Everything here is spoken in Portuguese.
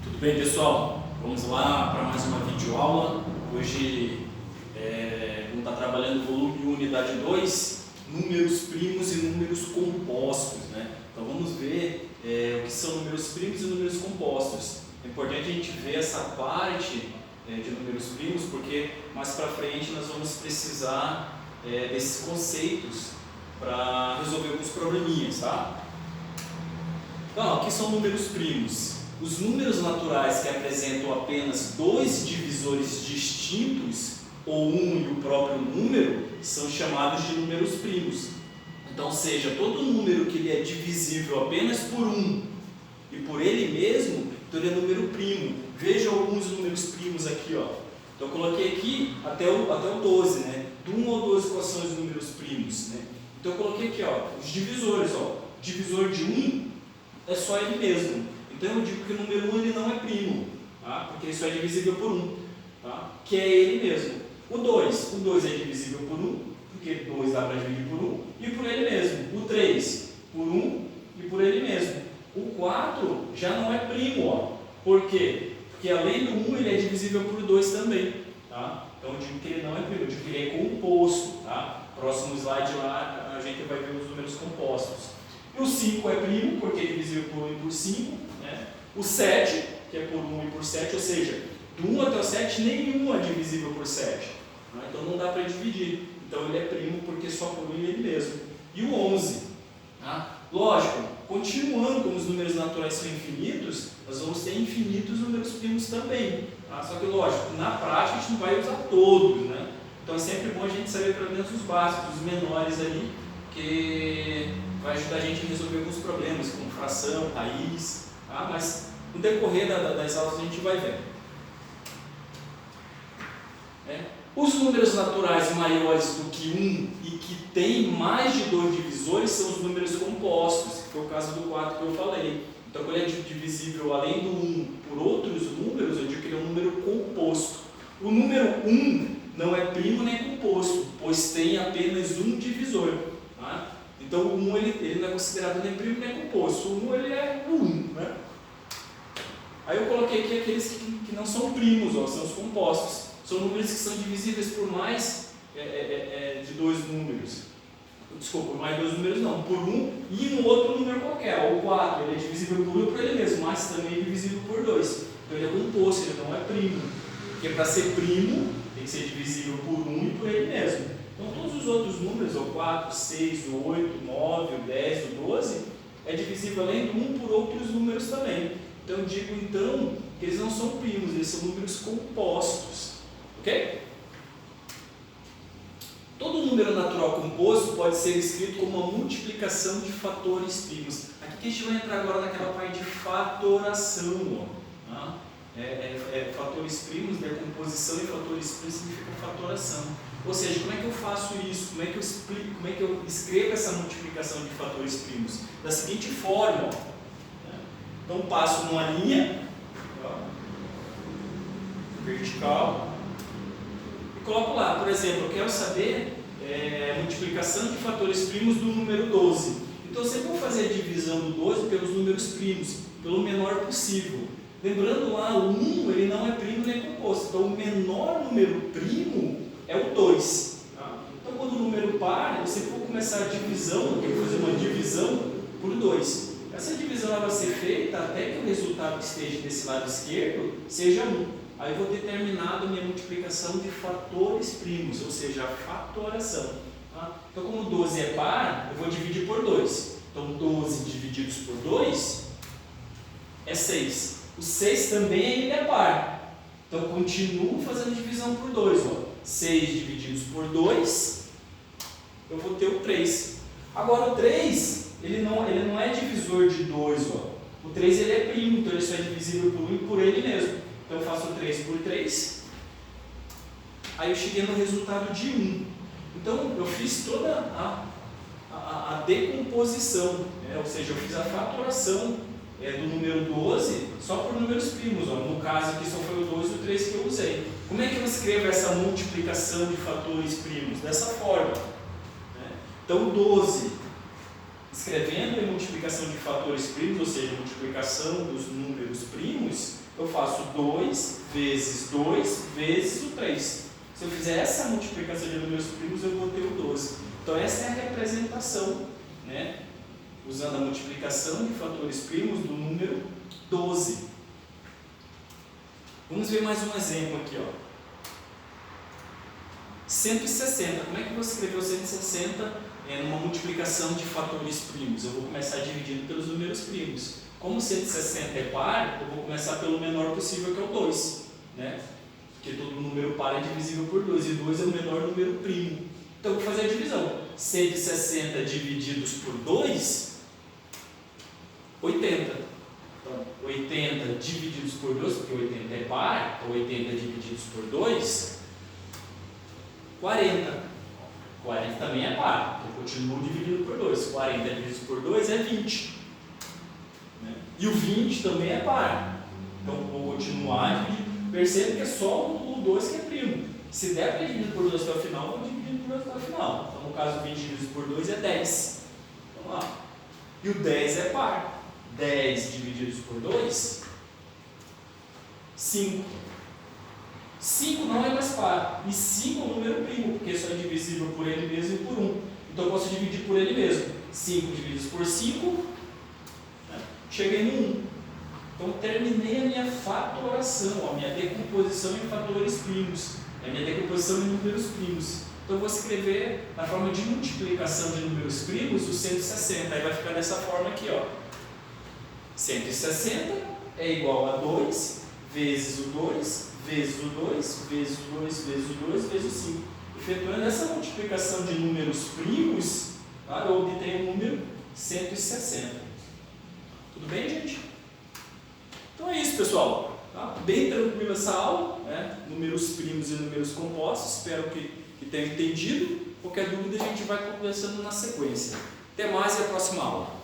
Tudo bem, pessoal? Vamos lá para mais uma videoaula. Hoje vamos estar trabalhando o volume 1, unidade 2, números primos e números compostos, né? Então vamos ver o que são números primos e números compostos. É importante a gente ver essa parte de números primos, porque mais para frente nós vamos precisar desses conceitos para resolver alguns probleminhas, tá? Então, o que são números primos? Os números naturais que apresentam apenas dois divisores distintos, ou e o próprio número, são chamados de números primos. Então, seja, todo número que ele é divisível apenas por e por ele mesmo, então ele é número primo. Veja alguns números primos aqui, ó. Então eu coloquei aqui até o 12, né? Do 1 ao 12 quais são os números primos, né? Então eu coloquei aqui, ó, os divisores, ó. Divisor de 1 é só ele mesmo. Então eu digo que o número 1 ele não é primo, tá? Porque ele só é divisível por 1, tá? Que é ele mesmo. O 2 é divisível por 1, porque 2 dá para dividir por 1, e por ele mesmo. O 3 por 1 e por ele mesmo. O 4 já não é primo, ó. Por quê? Porque além do 1 ele é divisível por 2 também, tá? Então eu digo que ele não é primo, eu digo que ele é composto, tá? Próximo slide lá a gente vai ver os números compostos. E o 5 é primo, porque é divisível por 1 e por 5, né? O 7, que é por 1 e por 7, ou seja, do 1 até o 7 nenhum é divisível por 7, né? Então não dá para dividir, então ele é primo porque só por 1 e ele mesmo. E o 11, tá? Lógico, continuando como os números naturais são infinitos, nós vamos ter infinitos números primos também, tá? Só que lógico, na prática a gente não vai usar todos, né? Então é sempre bom a gente saber pelo menos os básicos, os menores ali, que vai ajudar a gente a resolver alguns problemas, como fração, raiz, tá? Mas no decorrer das aulas a gente vai ver. Os números naturais maiores do que 1 e que têm mais de 2 divisores são os números compostos, que é o caso do 4 que eu falei. Então, quando ele é divisível além do 1 por outros números, eu digo que ele é um número composto. O número 1 não é primo nem composto, pois tem apenas um divisor, tá? Então, o 1 ele não é considerado nem primo nem composto. O 1 ele é o 1, né? Aí eu coloquei aqui aqueles que não são primos, ó, são os compostos. São números que são divisíveis por mais de 2 números. Desculpa, por mais de 2 números não, por 1 e um outro número qualquer. O 4 ele é divisível por 1 e por ele mesmo, mas também é divisível por 2. Então ele é composto, ele não é primo. Porque para ser primo, tem que ser divisível por 1 e por ele mesmo. Então todos os outros números, o 4, 6, o 8, o 9, o 10, o 12, é divisível além do 1 por outros números também. Então eu digo então que eles não são primos, eles são números compostos. Ok? Todo número natural composto pode ser escrito como uma multiplicação de fatores primos. Aqui que a gente vai entrar agora naquela parte de fatoração. Ó, tá? Fatores primos, decomposição e fatores primos significa fatoração. Ou seja, como é que eu faço isso? Como é que eu explico? Como é que eu escrevo essa multiplicação de fatores primos? Da seguinte forma. Ó, né? Então passo numa linha, ó, vertical. Coloco lá, por exemplo, eu quero saber a multiplicação de fatores primos do número 12. Então, eu sempre vou fazer a divisão do 12 pelos números primos, pelo menor possível. Lembrando lá, o 1 ele não é primo nem composto. Então, o menor número primo é o 2. Tá? Então, quando o número par, eu sempre vou começar a divisão, eu tenho que fazer uma divisão por 2. Essa divisão ela vai ser feita até que o resultado que esteja desse lado esquerdo seja 1. Aí eu vou determinar a minha multiplicação de fatores primos, ou seja, a fatoração. Tá? Então, como 12 é par, eu vou dividir por 2. Então, 12 divididos por 2 é 6. O 6 também ainda é par. Então, eu continuo fazendo divisão por 2. Ó. 6 divididos por 2, eu vou ter o 3. Agora, o 3, ele não é divisor de 2. Ó. O 3 ele é primo, então ele só é divisível por 1 e por ele mesmo. Então eu faço 3 por 3, aí eu cheguei no resultado de 1. Então eu fiz toda a decomposição, né? Ou seja, eu fiz a fatoração do número 12 só por números primos. Ó. No caso aqui só foi o 12 e o 3 que eu usei. Como é que eu escrevo essa multiplicação de fatores primos? Dessa forma. Né? Então 12 escrevendo em multiplicação de fatores primos, ou seja, multiplicação dos números primos, eu faço 2 vezes 2 vezes o 3. Se eu fizer essa multiplicação de números primos, eu vou ter o 12. Então essa é a representação, né? Usando a multiplicação de fatores primos do número 12. Vamos ver mais um exemplo aqui, ó. 160. Como é que eu vou escrever o 160 numa multiplicação de fatores primos? Eu vou começar dividindo pelos números primos. Como 160 é par, eu vou começar pelo menor possível, que é o 2, né? Porque todo número par é divisível por 2, e 2 é o menor número primo. Então eu vou fazer a divisão. 160 divididos por 2, 80. Então, 80 divididos por 2, porque 80 é par, então 80 divididos por 2, 40. 40 também é par, eu continuo dividido por 2. 40 divididos por 2 é 20. Né? E o 20 também é par. Então vou continuar dividindo. Percebe que é só o 2 que é primo. Se der para dividir por 2 até o final, eu vou dividir por 2 até o final. Então no caso 20 dividido por 2 é 10. Vamos lá. E o 10 é par. 10 divididos por 2, 5. 5 não é mais par. E 5 é um número primo, porque só é divisível por ele mesmo e por 1. Então eu posso dividir por ele mesmo. 5 divididos por 5, né? Cheguei no 1. Então terminei a minha fatoração, a minha decomposição em fatores primos, a minha decomposição em números primos. Então eu vou escrever na forma de multiplicação de números primos o 160. Aí vai ficar dessa forma aqui, ó. 160 é igual a 2 vezes o 2, vezes o 2, vezes o 2, vezes o 2, vezes o 5. Efetuando essa multiplicação de números primos, tá, eu obtenho o número 160. Tudo bem, gente? Então é isso, pessoal. Tá? Bem tranquila essa aula, né? Números primos e números compostos. Espero que tenham entendido. Qualquer dúvida a gente vai conversando na sequência. Até mais e a próxima aula.